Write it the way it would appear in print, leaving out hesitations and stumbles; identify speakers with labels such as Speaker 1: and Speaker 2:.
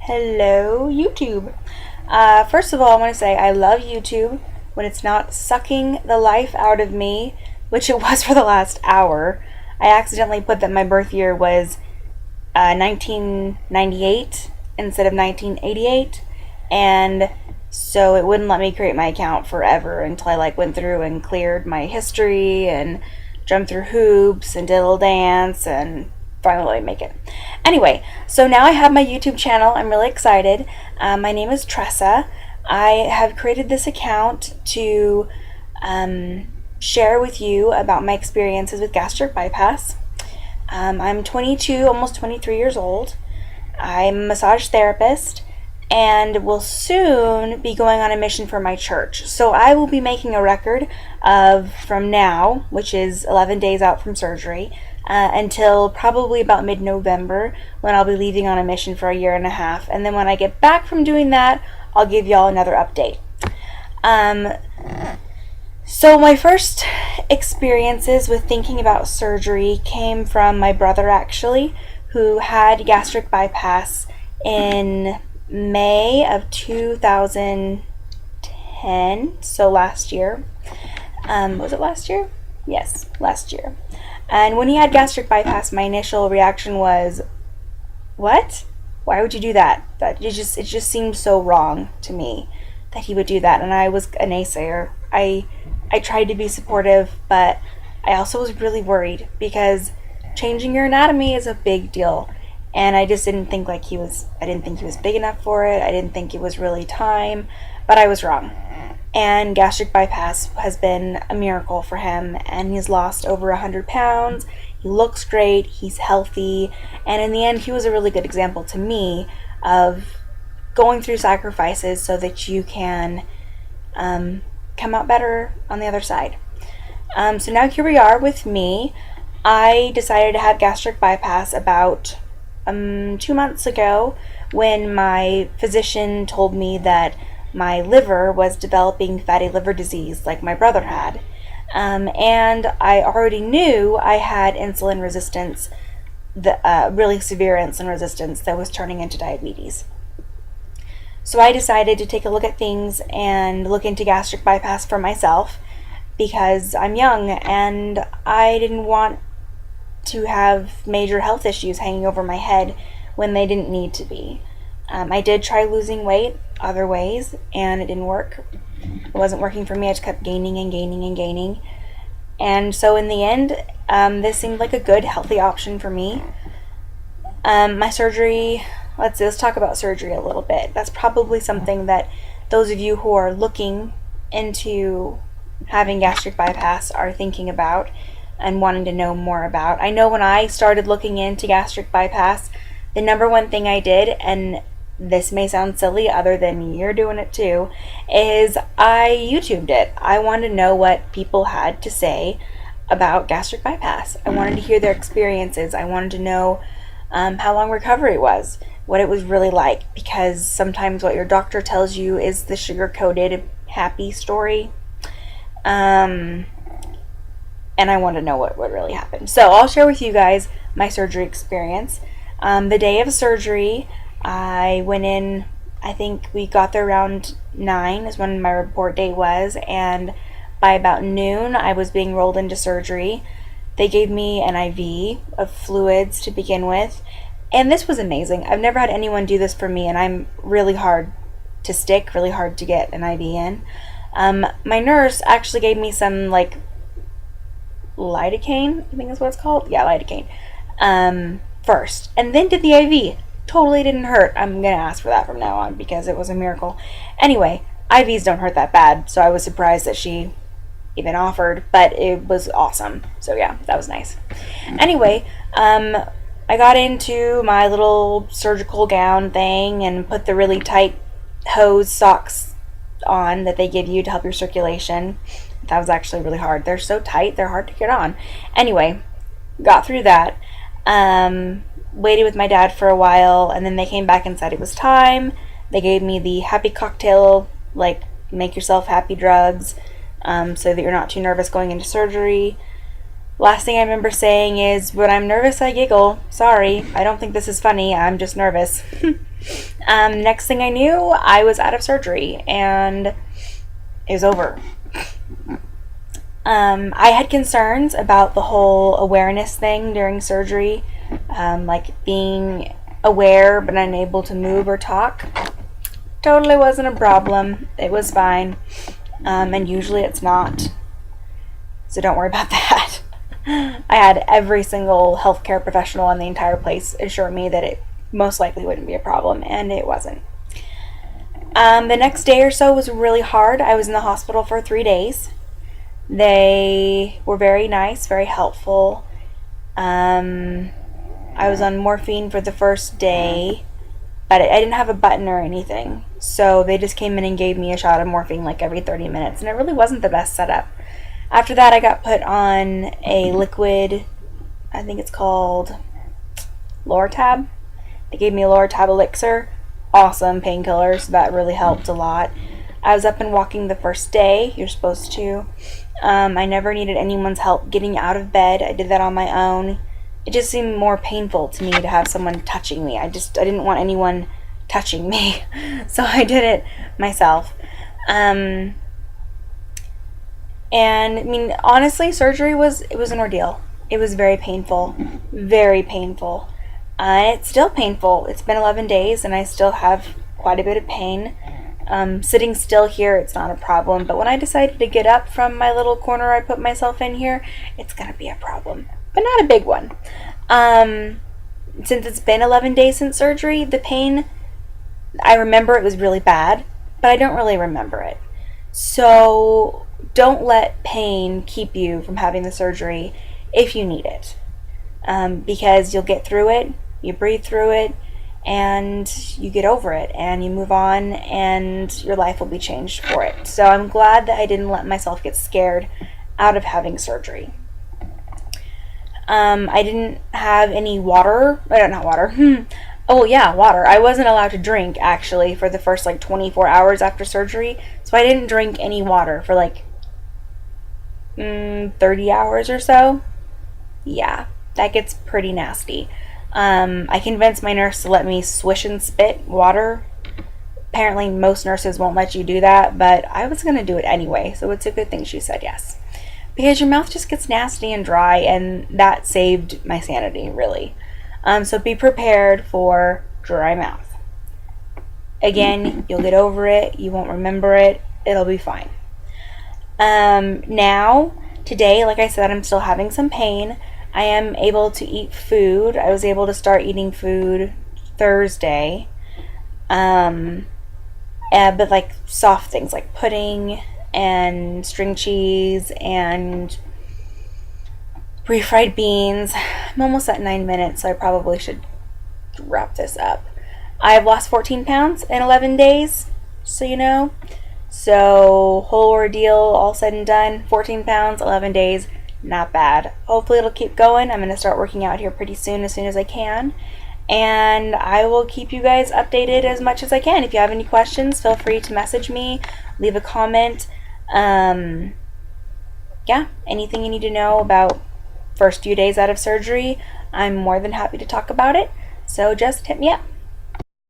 Speaker 1: Hello, YouTube. First of all, I want to say I love YouTube when it's not sucking the life out of me, which it was for the last hour. I accidentally put that my birth year was 1998 instead of 1988, and so it wouldn't let me create my account forever until I went through and cleared my history and jumped through hoops and did a little dance and finally make it. Anyway, so now I have my YouTube channel. I'm really excited. My name is Tressa. I have created this account to share with you about my experiences with gastric bypass. I'm 22, almost 23 years old. I'm a massage therapist and will soon be going on a mission for my church. So I will be making a record of from now, which is 11 days out from surgery, until probably about mid-November, when I'll be leaving on a mission for a year and a half. And then when I get back from doing that, I'll give y'all another update. So my first experiences with thinking about surgery came from my brother, actually, who had gastric bypass in May of 2010, so last year. Was it last year? Yes, last year. And when he had gastric bypass, my initial reaction was, what? Why would you do that? It just seemed so wrong to me that he would do that. And I was a naysayer. I tried to be supportive, but I also was really worried because changing your anatomy is a big deal. And I just didn't think I didn't think he was big enough for it. I didn't think it was really time, but I was wrong. And gastric bypass has been a miracle for him, and he's lost over 100 pounds. He looks great, he's healthy, and in the end he was a really good example to me of going through sacrifices so that you can come out better on the other side. So now here we are with me. I decided to have gastric bypass about 2 months ago when my physician told me that my liver was developing fatty liver disease like my brother had. And I already knew I had insulin resistance, really severe insulin resistance that was turning into diabetes. So I decided to take a look at things and look into gastric bypass for myself because I'm young and I didn't want to have major health issues hanging over my head when they didn't need to be. I did try losing weight other ways, and it didn't work. It wasn't working for me. I just kept gaining and gaining and gaining. And so in the end, this seemed like a good, healthy option for me. My surgery, let's talk about surgery a little bit. That's probably something that those of you who are looking into having gastric bypass are thinking about and wanting to know more about. I know when I started looking into gastric bypass, the number one thing I did, and this may sound silly other than you're doing it too, is I YouTubed it. I wanted to know what people had to say about gastric bypass. I wanted to hear their experiences. I wanted to know how long recovery was, what it was really like, because sometimes what your doctor tells you is the sugar-coated happy story. And I want to know what really happened. So I'll share with you guys my surgery experience. The day of surgery, I went in, I think we got there around 9 is when my report date was, and by about noon I was being rolled into surgery. They gave me an IV of fluids to begin with, and this was amazing. I've never had anyone do this for me, and I'm really hard to stick, really hard to get an IV in. My nurse actually gave me some lidocaine, I think is what it's called. Yeah, lidocaine. First, and then did the IV. Totally didn't hurt. I'm gonna ask for that from now on because it was a miracle. Anyway, IVs don't hurt that bad, so I was surprised that she even offered, but it was awesome. So yeah, that was nice. Anyway, I got into my little surgical gown thing and put the really tight hose socks on that they give you to help your circulation. That was actually really hard. They're so tight, they're hard to get on. Anyway, got through that. Waited with my dad for a while, and then they came back and said it was time. They gave me the happy cocktail, make yourself happy drugs, so that you're not too nervous going into surgery. Last thing I remember saying is, when I'm nervous, I giggle. Sorry, I don't think this is funny. I'm just nervous. Next thing I knew, I was out of surgery and it was over. I had concerns about the whole awareness thing during surgery, like being aware but unable to move or talk. Totally wasn't a problem. It was fine. And usually it's not. So don't worry about that. I had every single healthcare professional in the entire place assure me that it most likely wouldn't be a problem, and it wasn't. The next day or so was really hard. I was in the hospital for 3 days. They were very nice, very helpful. I was on morphine for the first day, but I didn't have a button or anything. So they just came in and gave me a shot of morphine like every 30 minutes, and it really wasn't the best setup. After that, I got put on a liquid, I think it's called Lortab. They gave me a Lortab elixir. Awesome painkiller, so that really helped a lot. I was up and walking the first day. You're supposed to. I never needed anyone's help getting out of bed. I did that on my own. It just seemed more painful to me to have someone touching me. I didn't want anyone touching me, so I did it myself. And I mean, honestly, surgery was an ordeal. It was very painful, very painful. And it's still painful. It's been 11 days and I still have quite a bit of pain. Sitting still here, it's not a problem. But when I decided to get up from my little corner I put myself in here, it's going to be a problem. But not a big one. Since it's been 11 days since surgery, the pain, I remember it was really bad, but I don't really remember it. So don't let pain keep you from having the surgery if you need it, because you'll get through it, you breathe through it, and you get over it, and you move on, and your life will be changed for it. So I'm glad that I didn't let myself get scared out of having surgery. I didn't have any water. Not water. Oh yeah, water. I wasn't allowed to drink actually for the first 24 hours after surgery, so I didn't drink any water for 30 hours or so. Yeah, that gets pretty nasty. I convinced my nurse to let me swish and spit water. Apparently most nurses won't let you do that, but I was going to do it anyway, so it's a good thing she said yes. Because your mouth just gets nasty and dry, and that saved my sanity, really. So be prepared for dry mouth. Again, you'll get over it, you won't remember it, it'll be fine. Now, today, like I said, I'm still having some pain. I am able to eat food. I was able to start eating food Thursday. But soft things like pudding and string cheese and refried beans. I'm almost at 9 minutes, so I probably should wrap this up. I've lost 14 pounds in 11 days, so you know. So, whole ordeal, all said and done, 14 pounds, 11 days, not bad. Hopefully it'll keep going. I'm going to start working out here pretty soon as I can. And I will keep you guys updated as much as I can. If you have any questions, feel free to message me, leave a comment. Yeah, anything you need to know about first few days out of surgery, I'm more than happy to talk about it. So just hit me up.